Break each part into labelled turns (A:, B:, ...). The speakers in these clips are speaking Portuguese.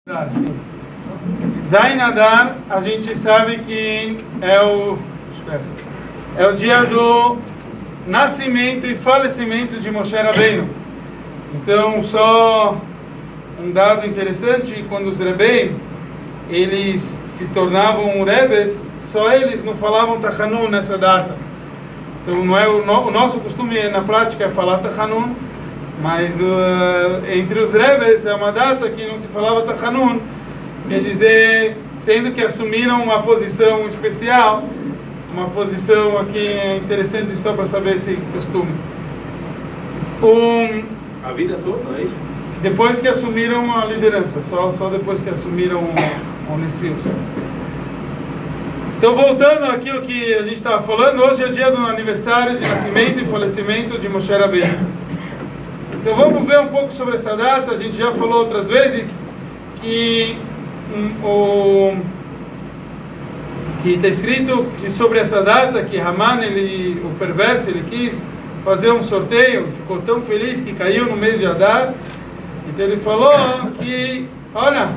A: Sim. Zain Adar, a gente sabe que é o dia do nascimento e falecimento de Moshe Rabbeinu. Então, só um dado interessante: quando os Rebbeim eles se tornavam Rebes, só eles não falavam Tachanun nessa data. Então, não é o nosso costume na prática é falar Tachanun, mas entre os Rebes é uma data que não se falava Tachanun, quer dizer, sendo que assumiram uma posição especial, uma posição aqui interessante só para saber esse costume.
B: A vida toda, não é isso?
A: Depois que assumiram a liderança, só depois que assumiram o Nessius. Então, voltando àquilo que a gente estava falando, hoje é o dia do aniversário de nascimento e falecimento de Moshe Rabbeinu. Então vamos ver um pouco sobre essa data. A gente já falou outras vezes que está escrito que sobre essa data que Haman, o perverso, ele quis fazer um sorteio, ficou tão feliz que caiu no mês de Adar. Então ele falou que, olha,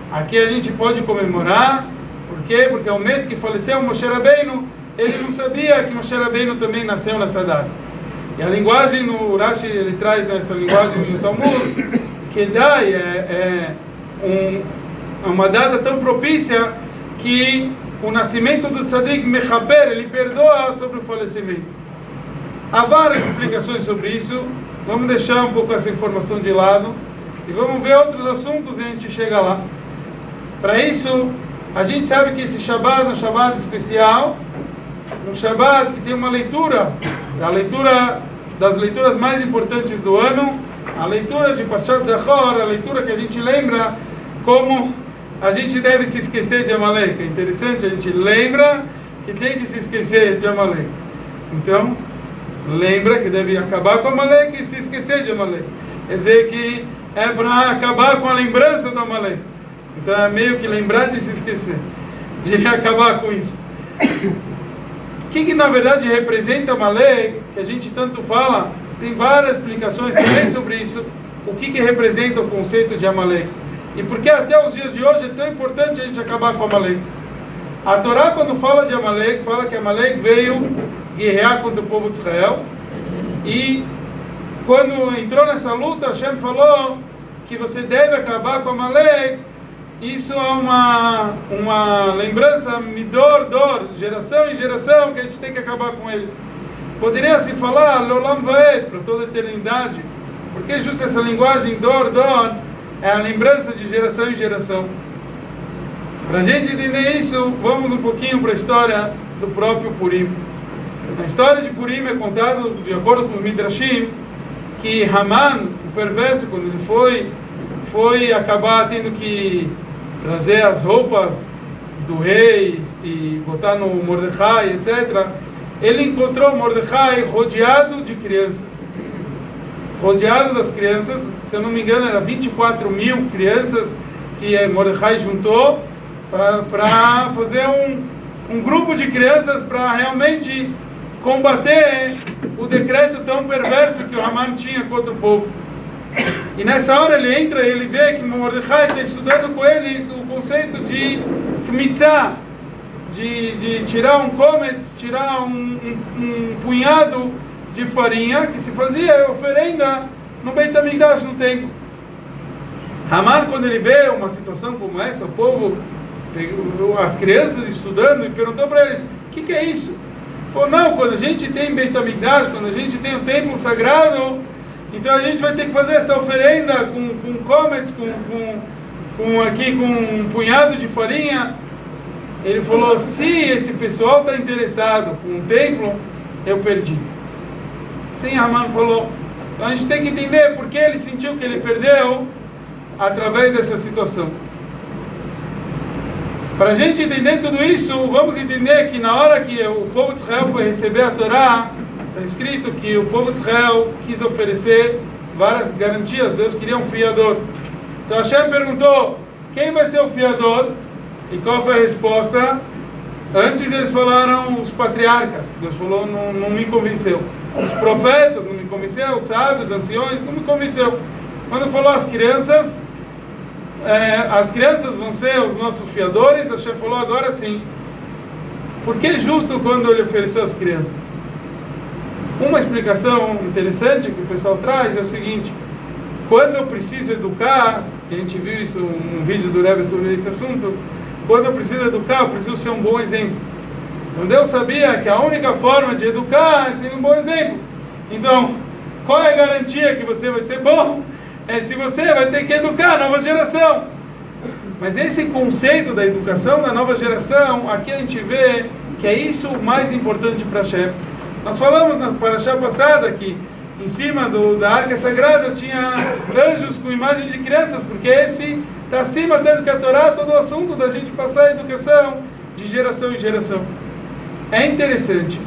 A: aqui a gente pode comemorar. Por quê? Porque é o mês que faleceu Moshe Rabbeinu. Ele não sabia que Moshe Rabbeinu também nasceu nessa data. E a linguagem no Rashi, ele traz nessa linguagem no Talmud, que Dai é uma data tão propícia que o nascimento do Tzadik Mechaber, ele perdoa sobre o falecimento. Há várias explicações sobre isso. Vamos deixar um pouco essa informação de lado e vamos ver outros assuntos e a gente chega lá. Para isso, a gente sabe que esse Shabbat é um Shabbat especial, um Shabbat que tem uma leitura, das leituras mais importantes do ano, a leitura de Parshat Zachor, a leitura que a gente lembra como a gente deve se esquecer de Amalek. É interessante, a gente lembra que tem que se esquecer de Amalek. Então, lembra que deve acabar com Amalek e se esquecer de Amalek. Quer dizer que é para acabar com a lembrança do Amalek. Então é meio que lembrar de se esquecer, de acabar com isso. O que na verdade representa Amalek, que a gente tanto fala? Tem várias explicações também sobre isso. O que representa o conceito de Amalek? E por que até os dias de hoje é tão importante a gente acabar com Amalek? A Torá, quando fala de Amalek, fala que Amalek veio guerrear contra o povo de Israel. E quando entrou nessa luta, Hashem falou que você deve acabar com Amalek. Isso é uma lembrança, midor, geração em geração, que a gente tem que acabar com ele. Poderia se falar Lolam Vaed, para toda a eternidade, porque justo essa linguagem dor, é a lembrança de geração em geração. Para a gente entender isso, vamos um pouquinho para a história do próprio Purim. Na história de Purim é contado, de acordo com os Midrashim, que Haman, o perverso, quando ele foi acabar tendo que trazer as roupas do rei e botar no Mordecai, etc. Ele encontrou Mordecai rodeado de crianças. Rodeado das crianças, se eu não me engano, era 24 mil crianças que Mordecai juntou para fazer um grupo de crianças para realmente combater o decreto tão perverso que o Haman tinha contra o povo. E nessa hora ele entra e ele vê que Mordecai está estudando com eles o conceito de Kmitzah, de tirar um kometz, tirar um punhado de farinha que se fazia oferenda no Beit HaMikdash, no templo. Haman, quando ele vê uma situação como essa, o povo, as crianças estudando, e perguntou para eles: o que é isso? Ele falou: não, quando a gente tem Beit HaMikdash, quando a gente tem o templo sagrado, então a gente vai ter que fazer essa oferenda com kometz, com um punhado de farinha. Ele falou: se esse pessoal está interessado com o templo, eu perdi. Sim, Haman falou. Então a gente tem que entender por que ele sentiu que ele perdeu através dessa situação. Para a gente entender tudo isso, vamos entender que na hora que o povo de Israel foi receber a Torá, está escrito que o povo de Israel quis oferecer várias garantias. Deus queria um fiador. Então Hashem perguntou: quem vai ser o fiador? E qual foi a resposta? Antes eles falaram os patriarcas. Deus falou: não me convenceu. Os profetas não me convenceu. Os sábios, os anciões, não me convenceu. Quando falou as crianças, as crianças vão ser os nossos fiadores. Hashem falou agora sim. Por que justo quando ele ofereceu às crianças? Uma explicação interessante que o pessoal traz é o seguinte: quando eu preciso educar, que a gente viu isso num vídeo do Rebbe sobre esse assunto, quando eu preciso educar, eu preciso ser um bom exemplo. Então Deus sabia que a única forma de educar é ser um bom exemplo. Então, qual é a garantia que você vai ser bom? É se você vai ter que educar a nova geração. Mas esse conceito da educação da nova geração, aqui a gente vê que é isso o mais importante para Hashem. Nós falamos na parashá passada que em cima da arca sagrada tinha anjos com imagem de crianças, porque esse está acima até do que a Torá, todo o assunto da gente passar a educação de geração em geração. É interessante,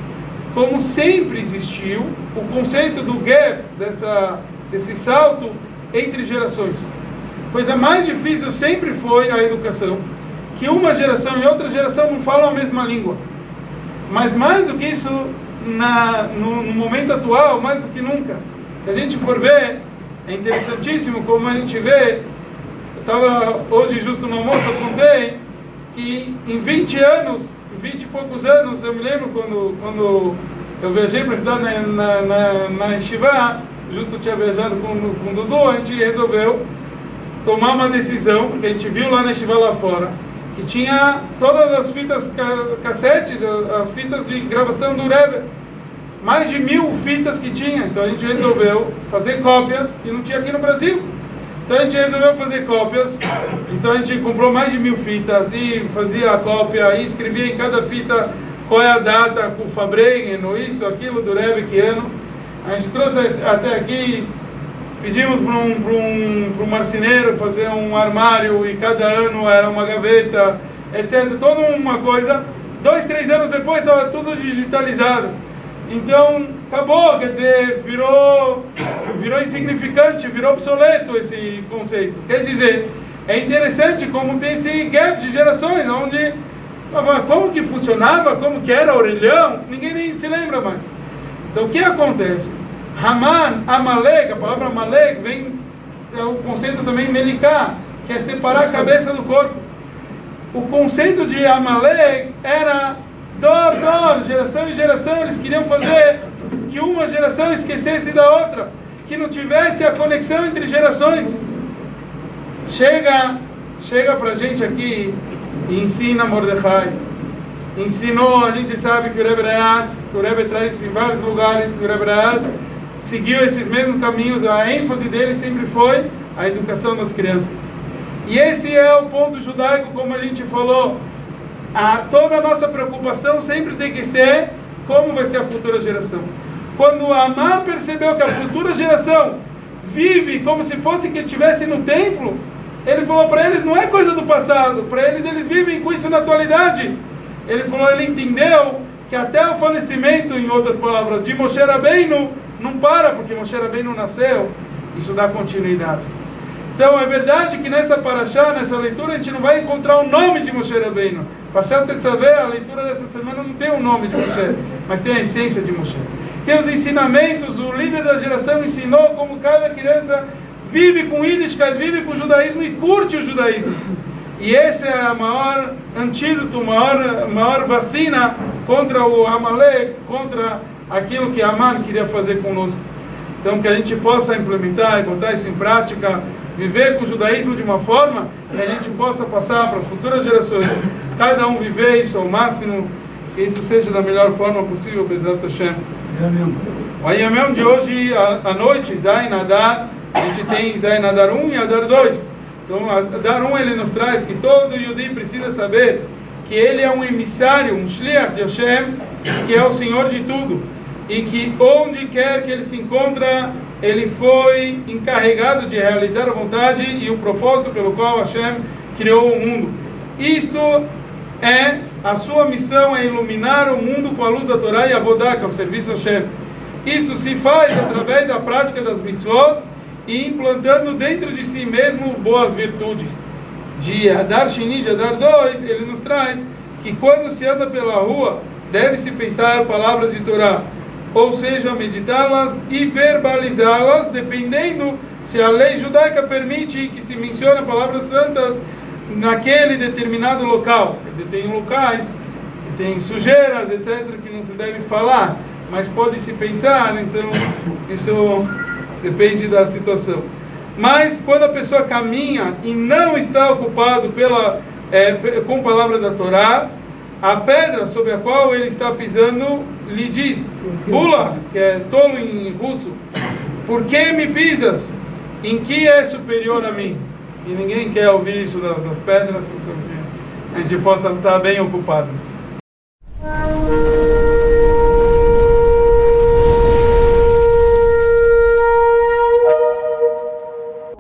A: como sempre existiu o conceito do gap, desse salto entre gerações. Coisa mais difícil sempre foi a educação, que uma geração e outra geração não falam a mesma língua. Mas mais do que isso, no momento atual, mais do que nunca, se a gente for ver, é interessantíssimo como a gente vê. Eu estava hoje justo no almoço, eu contei que em 20 anos, 20 e poucos anos, eu me lembro quando eu viajei para estudar na Yeshiva, justo tinha viajado com o Dudu, a gente resolveu tomar uma decisão, porque a gente viu lá na Yeshiva lá fora, que tinha todas as fitas cassetes, as fitas de gravação do Rebbe, mais de 1000 fitas que tinha. Então a gente resolveu fazer cópias, que não tinha aqui no Brasil. Então a gente resolveu fazer cópias. Então a gente comprou mais de 1000 fitas e fazia a cópia e escrevia em cada fita qual é a data, com o Fabrengen, isso, aquilo do Rebbe, que ano. A gente trouxe até aqui, pedimos para um marceneiro fazer um armário e cada ano era uma gaveta, etc. Toda uma coisa. 2, 3 anos depois estava tudo digitalizado. Então acabou, quer dizer, virou insignificante, virou obsoleto esse conceito. Quer dizer, é interessante como tem esse gap de gerações, onde como que funcionava, como que era orelhão, ninguém nem se lembra mais. Então o que acontece? Haman, Amalek, a palavra Amalek vem o conceito também Melikah, que é separar a cabeça do corpo. O conceito de Amalek era dor, geração em geração, eles queriam fazer que uma geração esquecesse da outra, que não tivesse a conexão entre gerações. Chega pra gente aqui e ensina Mordechai. Ensinou, a gente sabe que o Rebbe traz isso em vários lugares, o Rebbe seguiu esses mesmos caminhos, a ênfase dele sempre foi a educação das crianças. E esse é o ponto judaico, como a gente falou. Toda a nossa preocupação sempre tem que ser como vai ser a futura geração. Quando Amã percebeu que a futura geração vive como se fosse que ele estivesse no templo, ele falou para eles, não é coisa do passado, para eles vivem com isso na atualidade. Ele falou, ele entendeu que até o falecimento, em outras palavras, de Moshe Rabbeinu, não para, porque Moshe Rabbeinu nasceu, isso dá continuidade. Então é verdade que nessa parashá, nessa leitura, a gente não vai encontrar o nome de Moshe Rabbeinu. Parashat Tetzaveh, a leitura dessa semana não tem o nome de Moshe, mas tem a essência de Moshe. Tem os ensinamentos, o líder da geração ensinou como cada criança vive com Yiddishkeit, vive com o judaísmo e curte o judaísmo. E esse é a maior antídoto, maior vacina contra o Amalek, contra aquilo que Aman queria fazer conosco. Então que a gente possa implementar e botar isso em prática, viver com o judaísmo de uma forma que a gente possa passar para as futuras gerações, cada um viver isso ao máximo, que isso seja da melhor forma possível, Bezrat Hashem. O Ayamel de hoje à noite, Zayin Adar, a gente tem Zayin Adar 1 e Adar 2. Então, Adar 1 ele nos traz que todo Yudi precisa saber que ele é um emissário, um Shliach de Hashem, que é o Senhor de tudo, e que onde quer que ele se encontra, ele foi encarregado de realizar a vontade e o propósito pelo qual Hashem criou o mundo. Isto é, a sua missão é iluminar o mundo com a luz da Torá e a Avodah, que é o serviço a Hashem. Isto se faz através da prática das mitzvot e implantando dentro de si mesmo boas virtudes. De Adar Shini, de Adar 2, ele nos traz que quando se anda pela rua, deve-se pensar palavras de Torá, ou seja, meditá-las e verbalizá-las, dependendo Se a lei judaica permite que se mencione palavras santas naquele determinado local, quer dizer, tem locais que tem sujeiras, etc., que não se deve falar, mas pode se pensar, então isso depende da situação. Mas quando a pessoa caminha e não está ocupado com a palavra da Torá, a pedra sobre a qual ele está pisando lhe diz, Bula, que é tolo em russo, por que me pisas? Em que é superior a mim? E ninguém quer ouvir isso das pedras, então que a gente possa estar bem ocupado.